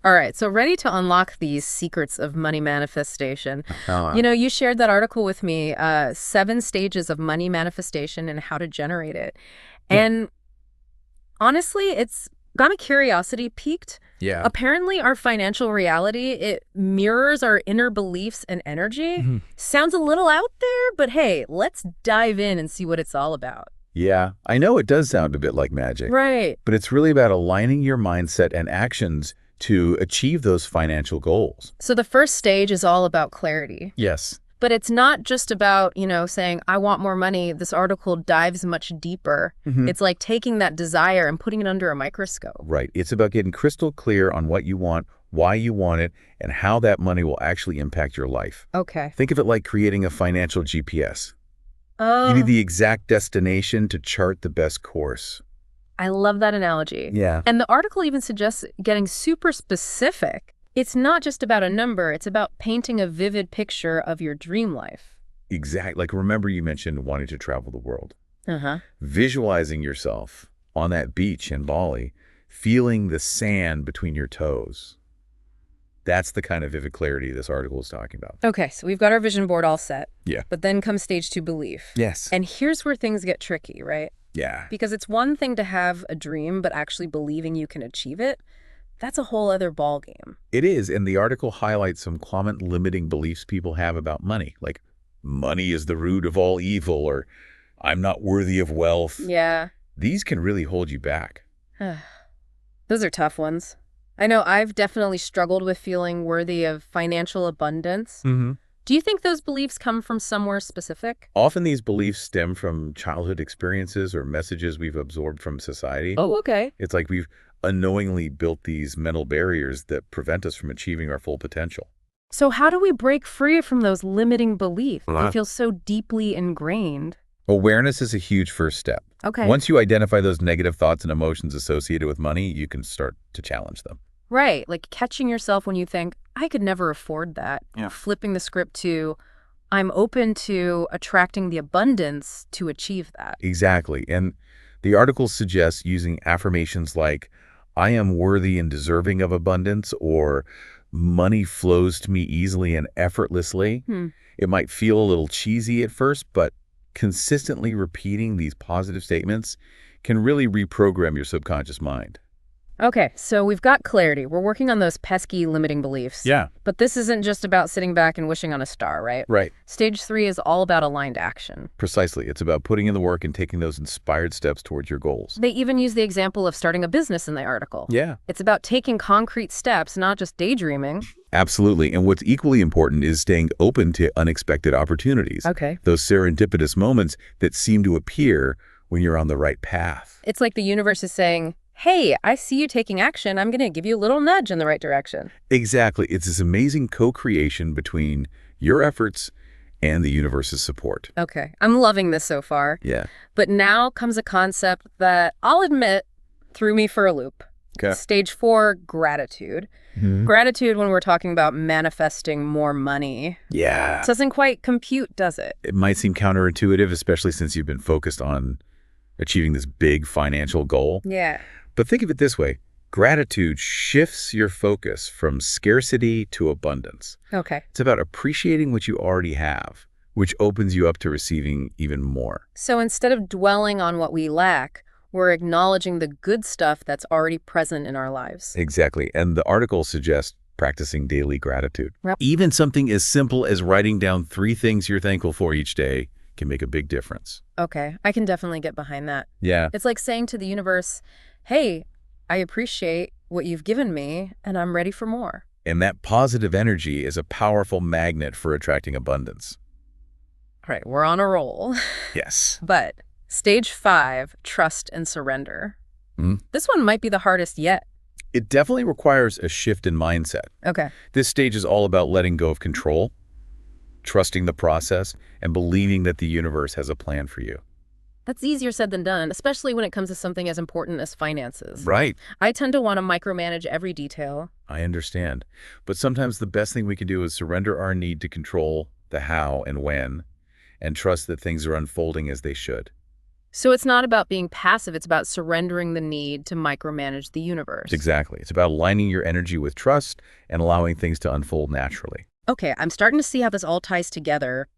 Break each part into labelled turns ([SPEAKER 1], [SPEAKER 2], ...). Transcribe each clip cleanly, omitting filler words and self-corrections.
[SPEAKER 1] All right, so ready to unlock these secrets of money manifestation.
[SPEAKER 2] Uh,
[SPEAKER 1] You shared that article with me, 7 stages of money manifestation and how to generate it.
[SPEAKER 2] yeah.
[SPEAKER 1] And honestly, it's got my curiosity piqued.
[SPEAKER 2] Yeah.
[SPEAKER 1] Apparently, our financial reality, it mirrors our inner beliefs and energy.
[SPEAKER 2] Mhm.
[SPEAKER 1] Sounds a little out there, but hey, let's dive in and see what it's all about.
[SPEAKER 2] Yeah, I know it does sound a bit like magic,
[SPEAKER 1] Right.
[SPEAKER 2] but it's really about aligning your mindset and actions to achieve those financial goals.
[SPEAKER 1] So the first stage is all about clarity.
[SPEAKER 2] Yes.
[SPEAKER 1] But it's not just about, saying, I want more money. This article dives much deeper.
[SPEAKER 2] Hmm.
[SPEAKER 1] It's like taking that desire and putting it under a microscope.
[SPEAKER 2] Right. It's about getting crystal clear on what you want, why you want it, and how that money will actually impact your life.
[SPEAKER 1] Okay.
[SPEAKER 2] Think of it like creating a financial GPS. You need
[SPEAKER 1] Oh,
[SPEAKER 2] the exact destination to chart the best course.
[SPEAKER 1] I love that analogy.
[SPEAKER 2] Yeah.
[SPEAKER 1] And the article even suggests getting super specific. It's not just about a number. It's about painting a vivid picture of your dream life.
[SPEAKER 2] Exactly. Like, remember you mentioned wanting to travel the world.
[SPEAKER 1] Uh-huh.
[SPEAKER 2] Visualizing yourself on that beach in Bali, feeling the sand between your toes. That's the kind of vivid clarity this article is talking about.
[SPEAKER 1] Okay, so we've got our vision board all set.
[SPEAKER 2] Yeah.
[SPEAKER 1] But then comes stage 2, belief.
[SPEAKER 2] Yes.
[SPEAKER 1] And here's where things get tricky, right?
[SPEAKER 2] Yeah.
[SPEAKER 1] Because it's one thing to have a dream, but actually believing you can achieve it, that's a whole other ballgame.
[SPEAKER 2] It is, and the article highlights some common limiting beliefs people have about money, like money is the root of all evil, or I'm not worthy of wealth.
[SPEAKER 1] Yeah.
[SPEAKER 2] These can really hold you back.
[SPEAKER 1] Those are tough ones. I know I've definitely struggled with feeling worthy of financial abundance.
[SPEAKER 2] Mm-hmm.
[SPEAKER 1] Do you think those beliefs come from somewhere specific?
[SPEAKER 2] Often these beliefs stem from childhood experiences or messages we've absorbed from society.
[SPEAKER 1] Oh, okay.
[SPEAKER 2] It's like we've unknowingly built these mental barriers that prevent us from achieving our full potential.
[SPEAKER 1] So how do we break free from those limiting beliefs? They
[SPEAKER 2] Uh,
[SPEAKER 1] feel so deeply ingrained.
[SPEAKER 2] Awareness is a huge first step.
[SPEAKER 1] Okay.
[SPEAKER 2] Once you identify those negative thoughts and emotions associated with money, you can start to challenge them.
[SPEAKER 1] Right, like catching yourself when you think, I could never afford that.
[SPEAKER 2] Yeah.
[SPEAKER 1] Flipping the script to, I'm open to attracting the abundance to achieve that.
[SPEAKER 2] Exactly. And the article suggests using affirmations like, I am worthy and deserving of abundance, or money flows to me easily and effortlessly.
[SPEAKER 1] Hmm.
[SPEAKER 2] It might feel a little cheesy at first, but consistently repeating these positive statements can really reprogram your subconscious mind.
[SPEAKER 1] Okay, so we've got clarity. We're working on those pesky limiting beliefs.
[SPEAKER 2] Yeah.
[SPEAKER 1] But this isn't just about sitting back and wishing on a star, right?
[SPEAKER 2] Right.
[SPEAKER 1] Stage 3 is all about aligned action.
[SPEAKER 2] Precisely. It's about putting in the work and taking those inspired steps towards your goals.
[SPEAKER 1] They even use the example of starting a business in the article.
[SPEAKER 2] Yeah.
[SPEAKER 1] It's about taking concrete steps, not just daydreaming.
[SPEAKER 2] Absolutely. And what's equally important is staying open to unexpected opportunities.
[SPEAKER 1] Okay.
[SPEAKER 2] Those serendipitous moments that seem to appear when you're on the right path.
[SPEAKER 1] It's like the universe is saying, hey, I see you taking action. I'm going to give you a little nudge in the right direction.
[SPEAKER 2] Exactly. It's this amazing co-creation between your efforts and the universe's support.
[SPEAKER 1] Okay, I'm loving this so far.
[SPEAKER 2] Yeah.
[SPEAKER 1] But now comes a concept that I'll admit threw me for a loop.
[SPEAKER 2] Okay.
[SPEAKER 1] Stage 4, gratitude. Gratitude when we're talking about manifesting more money.
[SPEAKER 2] Yeah.
[SPEAKER 1] Doesn't quite compute, does it?
[SPEAKER 2] It might seem counterintuitive, especially since you've been focused on achieving this big financial goal.
[SPEAKER 1] Yeah.
[SPEAKER 2] But think of it this way. Gratitude shifts your focus from scarcity to abundance.
[SPEAKER 1] Okay.
[SPEAKER 2] It's about appreciating what you already have, which opens you up to receiving even more.
[SPEAKER 1] So instead of dwelling on what we lack, we're acknowledging the good stuff that's already present in our lives.
[SPEAKER 2] Exactly. And the article suggests practicing daily gratitude.
[SPEAKER 1] Yep.
[SPEAKER 2] Even something as simple as writing down 3 things you're thankful for each day can make a big difference.
[SPEAKER 1] Okay, I can definitely get behind that.
[SPEAKER 2] Yeah.
[SPEAKER 1] It's like saying to the universe, hey, I appreciate what you've given me, and I'm ready for more.
[SPEAKER 2] And that positive energy is a powerful magnet for attracting abundance.
[SPEAKER 1] All right, we're on a roll.
[SPEAKER 2] Yes.
[SPEAKER 1] But stage 5, trust and surrender.
[SPEAKER 2] Mhm.
[SPEAKER 1] This one might be the hardest yet.
[SPEAKER 2] It definitely requires a shift in mindset.
[SPEAKER 1] Okay.
[SPEAKER 2] This stage is all about letting go of control, trusting the process, and believing that the universe has a plan for you.
[SPEAKER 1] That's easier said than done, especially when it comes to something as important as finances.
[SPEAKER 2] Right.
[SPEAKER 1] I tend to want to micromanage every detail.
[SPEAKER 2] I understand. But sometimes the best thing we can do is surrender our need to control the how and when, and trust that things are unfolding as they should.
[SPEAKER 1] So it's not about being passive, it's about surrendering the need to micromanage the universe.
[SPEAKER 2] Exactly. It's about aligning your energy with trust and allowing things to unfold naturally.
[SPEAKER 1] Okay, I'm starting to see how this all ties together.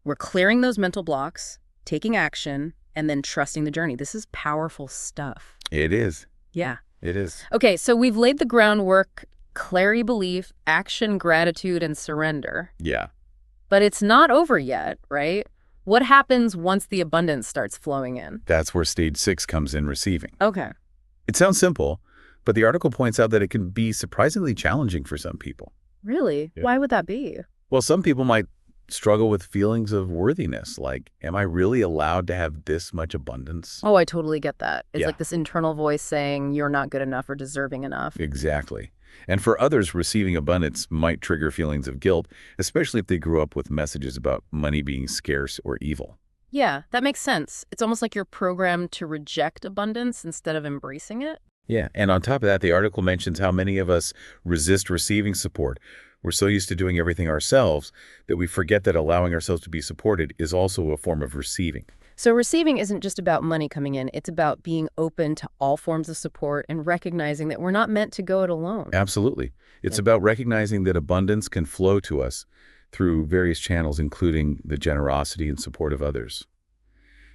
[SPEAKER 1] We're clearing those mental blocks, taking action, and then trusting the journey. This is powerful stuff.
[SPEAKER 2] It is.
[SPEAKER 1] Yeah.
[SPEAKER 2] It is.
[SPEAKER 1] Okay, so we've laid the groundwork, clarity, belief, action, gratitude, and surrender.
[SPEAKER 2] Yeah.
[SPEAKER 1] But it's not over yet, right? What happens once the abundance starts flowing in?
[SPEAKER 2] That's where stage 6 comes in, receiving.
[SPEAKER 1] Okay.
[SPEAKER 2] It sounds simple, but the article points out that it can be surprisingly challenging for some people.
[SPEAKER 1] Really?
[SPEAKER 2] Yeah.
[SPEAKER 1] Why would that be?
[SPEAKER 2] Well, some people might struggle with feelings of worthiness, like, am I really allowed to have this much abundance?
[SPEAKER 1] Oh, I totally get that. It's
[SPEAKER 2] Yeah.
[SPEAKER 1] like this internal voice saying you're not good enough or deserving enough.
[SPEAKER 2] Exactly. And for others, receiving abundance might trigger feelings of guilt, especially if they grew up with messages about money being scarce or evil.
[SPEAKER 1] Yeah, that makes sense. It's almost like you're programmed to reject abundance instead of embracing it.
[SPEAKER 2] Yeah, and on top of that, the article mentions how many of us resist receiving support. We're so used to doing everything ourselves that we forget that allowing ourselves to be supported is also a form of receiving.
[SPEAKER 1] So receiving isn't just about money coming in. It's about being open to all forms of support and recognizing that we're not meant to go it alone.
[SPEAKER 2] Absolutely. It's
[SPEAKER 1] Yeah.
[SPEAKER 2] about recognizing that abundance can flow to us through various channels, including the generosity and support of others.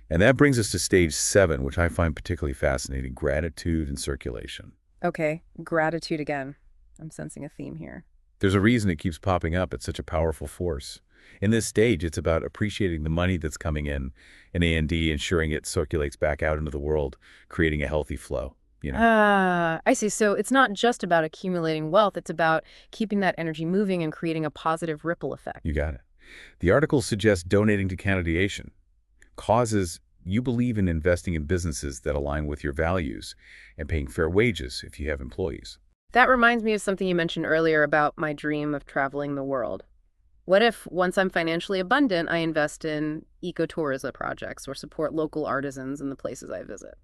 [SPEAKER 2] And that brings us to stage 7, which I find particularly fascinating, gratitude and circulation.
[SPEAKER 1] Okay, gratitude again. I'm sensing a theme here.
[SPEAKER 2] There's a reason it keeps popping up. It's such a powerful force. In this stage, it's about appreciating the money that's coming in and A&D, ensuring it circulates back out into the world, creating a healthy flow.
[SPEAKER 1] I see. So it's not just about accumulating wealth. It's about keeping that energy moving and creating a positive ripple effect.
[SPEAKER 2] You got it. The article suggests donating to Canadiation, causes you believe in investing in businesses that align with your values, and paying fair wages if you have employees.
[SPEAKER 1] That reminds me of something you mentioned earlier about my dream of traveling the world. What if, once I'm financially abundant, I invest in ecotourism projects or support local artisans in the places I visit?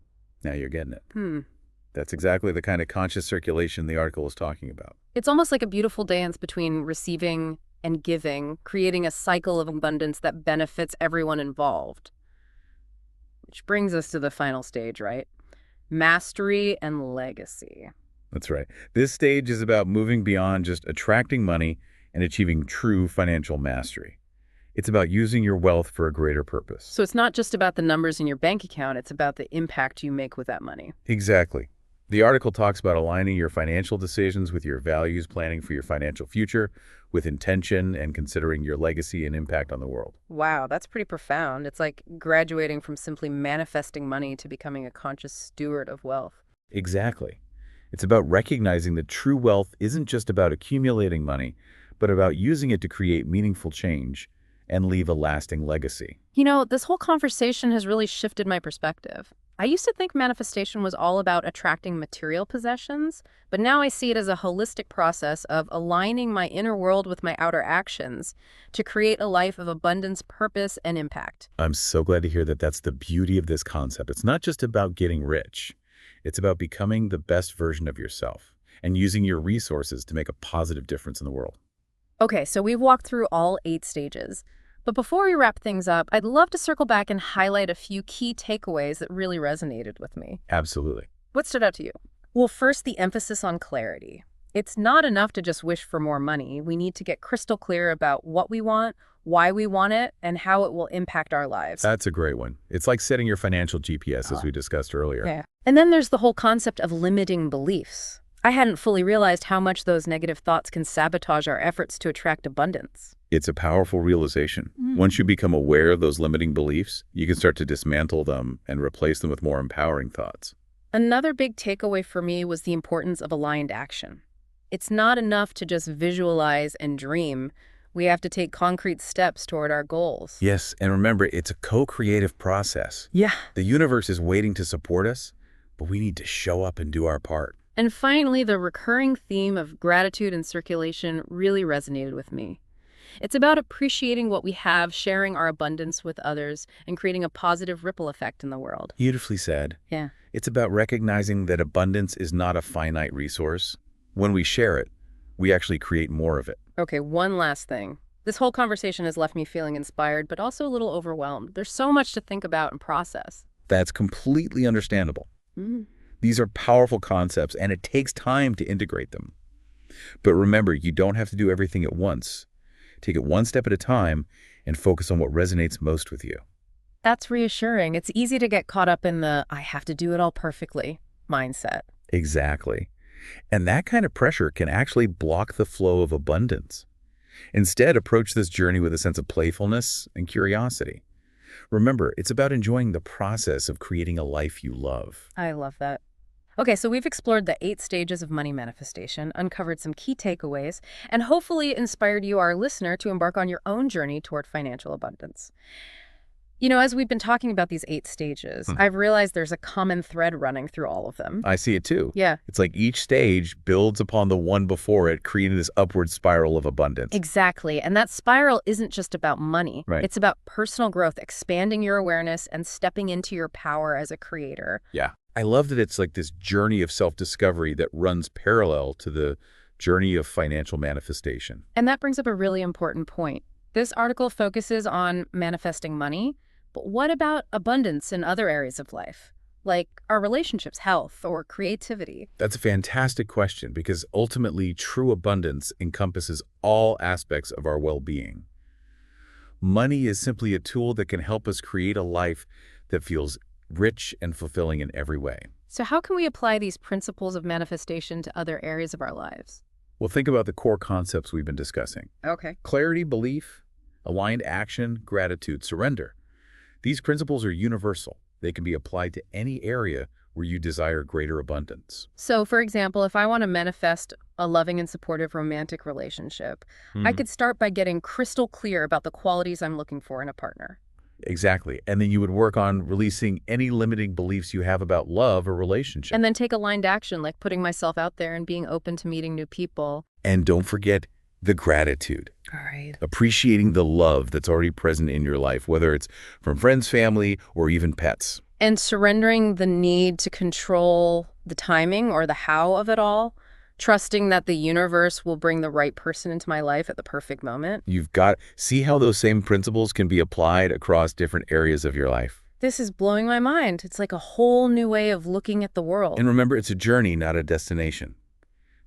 [SPEAKER 2] Now you're getting it. That's exactly the kind of conscious circulation the article is talking about.
[SPEAKER 1] It's almost like a beautiful dance between receiving and giving, creating a cycle of abundance that benefits everyone involved. Which brings us to the final stage, right? Mastery and legacy.
[SPEAKER 2] That's right. This stage is about moving beyond just attracting money and achieving true financial mastery. It's about using your wealth for a greater purpose.
[SPEAKER 1] So it's not just about the numbers in your bank account, it's about the impact you make with that money.
[SPEAKER 2] Exactly. The article talks about aligning your financial decisions with your values, planning for your financial future with intention, and considering your legacy and impact on the world.
[SPEAKER 1] Wow, that's pretty profound. It's like graduating from simply manifesting money to becoming a conscious steward of wealth.
[SPEAKER 2] Exactly. It's about recognizing that true wealth isn't just about accumulating money, but about using it to create meaningful change and leave a lasting legacy.
[SPEAKER 1] You know, this whole conversation has really shifted my perspective. I used to think manifestation was all about attracting material possessions, but now I see it as a holistic process of aligning my inner world with my outer actions to create a life of abundance, purpose, and impact.
[SPEAKER 2] I'm so glad to hear that that's the beauty of this concept. It's not just about getting rich. It's about becoming the best version of yourself and using your resources to make a positive difference in the world.
[SPEAKER 1] Okay, so we've walked through all 8 stages. But before we wrap things up, I'd love to circle back and highlight a few key takeaways that really resonated with me.
[SPEAKER 2] Absolutely.
[SPEAKER 1] What stood out to you? Well, first, the emphasis on clarity. It's not enough to just wish for more money. We need to get crystal clear about what we want, why we want it, and how it will impact our lives.
[SPEAKER 2] That's a great one. It's like setting your financial GPS, as we discussed earlier.
[SPEAKER 1] Yeah. And then there's the whole concept of limiting beliefs. I hadn't fully realized how much those negative thoughts can sabotage our efforts to attract abundance.
[SPEAKER 2] It's a powerful realization. Once you become aware of those limiting beliefs, you can start to dismantle them and replace them with more empowering thoughts.
[SPEAKER 1] Another big takeaway for me was the importance of aligned action. It's not enough to just visualize and dream. We have to take concrete steps toward our goals.
[SPEAKER 2] Yes, and remember, it's a co-creative process.
[SPEAKER 1] Yeah.
[SPEAKER 2] The universe is waiting to support us, but we need to show up and do our part.
[SPEAKER 1] And finally, the recurring theme of gratitude and circulation really resonated with me. It's about appreciating what we have, sharing our abundance with others, and creating a positive ripple effect in the world.
[SPEAKER 2] Beautifully said.
[SPEAKER 1] Yeah.
[SPEAKER 2] It's about recognizing that abundance is not a finite resource. When we share it, we actually create more of it.
[SPEAKER 1] Okay, one last thing. This whole conversation has left me feeling inspired, but also a little overwhelmed. There's so much to think about and process.
[SPEAKER 2] That's completely understandable.
[SPEAKER 1] Mm.
[SPEAKER 2] These are powerful concepts, and it takes time to integrate them. But remember, you don't have to do everything at once. Take it one step at a time and focus on what resonates most with you.
[SPEAKER 1] That's reassuring. It's easy to get caught up in the I have to do it all perfectly mindset.
[SPEAKER 2] Exactly. And that kind of pressure can actually block the flow of abundance. Instead, approach this journey with a sense of playfulness and curiosity. Remember, it's about enjoying the process of creating a life you love.
[SPEAKER 1] I love that. Okay, so we've explored the 8 stages of money manifestation, uncovered some key takeaways, and hopefully inspired you, our listener, to embark on your own journey toward financial abundance. You know, as we've been talking about these 8 stages, I've realized there's a common thread running through all of them.
[SPEAKER 2] I see it too.
[SPEAKER 1] Yeah,
[SPEAKER 2] It's like each stage builds upon the one before it, creating this upward spiral of abundance.
[SPEAKER 1] exactly. And that spiral isn't just about money.
[SPEAKER 2] Right.
[SPEAKER 1] It's about personal growth, expanding your awareness, and stepping into your power as a creator.
[SPEAKER 2] Yeah. I love that it's like this journey of self-discovery that runs parallel to the journey of financial manifestation.
[SPEAKER 1] And that brings up a really important point. This article focuses on manifesting money, but what about abundance in other areas of life, like our relationships, health, or creativity?
[SPEAKER 2] That's a fantastic question because ultimately true abundance encompasses all aspects of our well-being. Money is simply a tool that can help us create a life that feels rich and fulfilling in every way.
[SPEAKER 1] So how can we apply these principles of manifestation to other areas of our lives?
[SPEAKER 2] Well, think about the core concepts we've been discussing.
[SPEAKER 1] Okay.
[SPEAKER 2] Clarity, belief, aligned action, gratitude, surrender. These principles are universal. They can be applied to any area where you desire greater abundance.
[SPEAKER 1] So, for example, if I want to manifest a loving and supportive romantic relationship, I could start by getting crystal clear about the qualities I'm looking for in a partner.
[SPEAKER 2] Exactly. And then you would work on releasing any limiting beliefs you have about love or relationship.
[SPEAKER 1] And then take aligned action, like putting myself out there and being open to meeting new people.
[SPEAKER 2] And don't forget the gratitude.
[SPEAKER 1] All right.
[SPEAKER 2] Appreciating the love that's already present in your life, whether it's from friends, family, or even pets.
[SPEAKER 1] And surrendering the need to control the timing or the how of it all, trusting that the universe will bring the right person into my life at the perfect moment.
[SPEAKER 2] You've got, see how those same principles can be applied across different areas of your life.
[SPEAKER 1] This is blowing my mind. It's like a whole new way of looking at the world.
[SPEAKER 2] And remember, it's a journey, not a destination.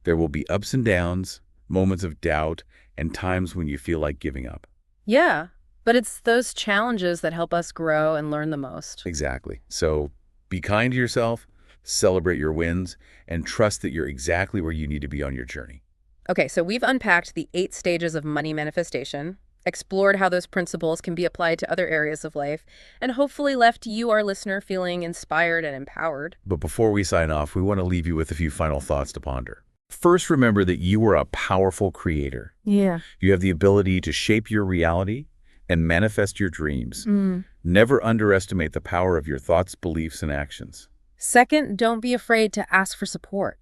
[SPEAKER 2] There will be ups and downs, moments of doubt, and times when you feel like giving up.
[SPEAKER 1] Yeah, but it's those challenges that help us grow and learn the most.
[SPEAKER 2] Exactly. So be kind to yourself, celebrate your wins, and trust that you're exactly where you need to be on your journey.
[SPEAKER 1] Okay, so we've unpacked the 8 stages of money manifestation, explored how those principles can be applied to other areas of life, and hopefully left you, our listener, feeling inspired and empowered.
[SPEAKER 2] But before we sign off, we want to leave you with a few final thoughts to ponder. First, remember that you are a powerful creator.
[SPEAKER 1] Yeah.
[SPEAKER 2] You have the ability to shape your reality and manifest your dreams. Never underestimate the power of your thoughts, beliefs, and actions.
[SPEAKER 1] Second, don't be afraid to ask for support.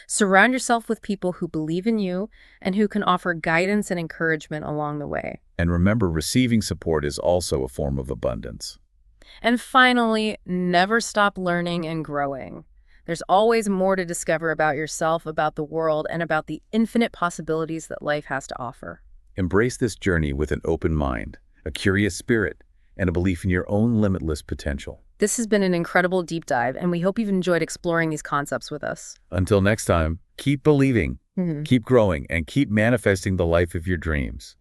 [SPEAKER 1] Surround yourself with people who believe in you and who can offer guidance and encouragement along the way.
[SPEAKER 2] And remember, receiving support is also a form of abundance.
[SPEAKER 1] And finally, never stop learning and growing. There's always more to discover about yourself, about the world, and about the infinite possibilities that life has to offer.
[SPEAKER 2] Embrace this journey with an open mind, a curious spirit, and a belief in your own limitless potential.
[SPEAKER 1] This has been an incredible deep dive, and we hope you've enjoyed exploring these concepts with us.
[SPEAKER 2] Until next time, keep believing, keep growing, and keep manifesting the life of your dreams.